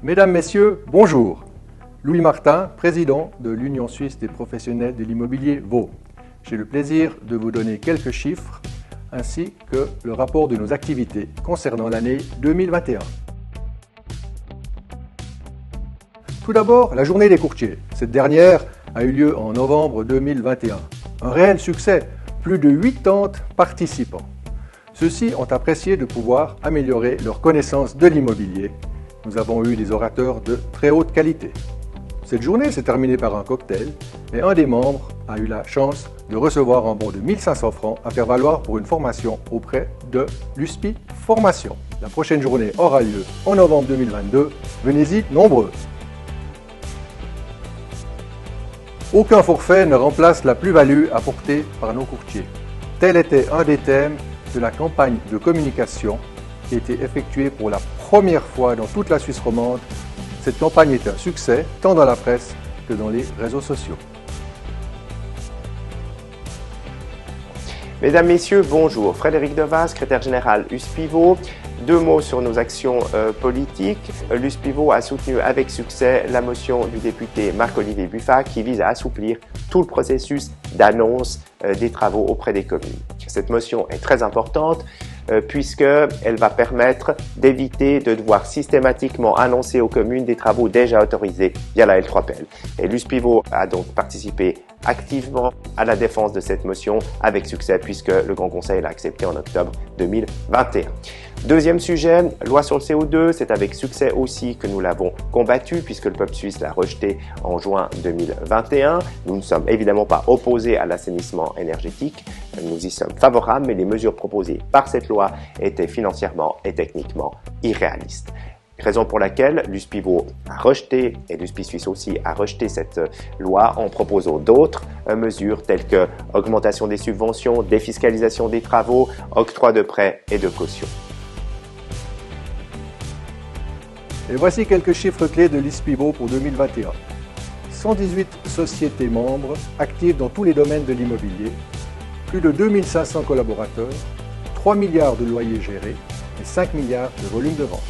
Mesdames, Messieurs, bonjour. Louis Martin, président de l'Union suisse des professionnels de l'immobilier Vaud. J'ai le plaisir de vous donner quelques chiffres ainsi que le rapport de nos activités concernant l'année 2021. Tout d'abord, la journée des courtiers. Cette dernière a eu lieu en novembre 2021. Un réel succès, plus de 80 participants. Ceux-ci ont apprécié de pouvoir améliorer leur connaissance de l'immobilier. Nous avons eu des orateurs de très haute qualité. Cette journée s'est terminée par un cocktail et un des membres a eu la chance de recevoir un bon de 1500 francs à faire valoir pour une formation auprès de l'USPI Formation. La prochaine journée aura lieu en novembre 2022. Venez-y nombreux. Aucun forfait ne remplace la plus-value apportée par nos courtiers. Tel était un des thèmes de la campagne de communication qui a été effectuée pour la première fois dans toute la Suisse romande. Cette campagne est un succès tant dans la presse que dans les réseaux sociaux. Mesdames, Messieurs, bonjour. Frédéric Devas, secrétaire général USPI Vaud. Deux mots sur nos actions politiques. L'USPI Vaud a soutenu avec succès la motion du député Marc-Olivier Buffat qui vise à assouplir tout le processus d'annonce des travaux auprès des communes. Cette motion est très importante puisqu'elle va permettre d'éviter de devoir systématiquement annoncer aux communes des travaux déjà autorisés via la L3PL. Et l'USPI Vaud a donc participé activement à la défense de cette motion avec succès puisque le Grand Conseil l'a acceptée en octobre 2021. Deuxième sujet, loi sur le CO2, c'est avec succès aussi que nous l'avons combattu puisque le peuple suisse l'a rejeté en juin 2021. Nous ne sommes évidemment pas opposés à l'assainissement énergétique, nous y sommes favorables, mais les mesures proposées par cette loi étaient financièrement et techniquement irréalistes. Raison pour laquelle l'USPI Vaud a rejeté, et l'USPI Suisse aussi a rejeté cette loi en proposant d'autres mesures telles que augmentation des subventions, défiscalisation des travaux, octroi de prêts et de cautions. Et voici quelques chiffres clés de l'USPI Vaud pour 2021. 118 sociétés membres actives dans tous les domaines de l'immobilier, plus de 2500 collaborateurs, 3 milliards de loyers gérés et 5 milliards de volume de vente.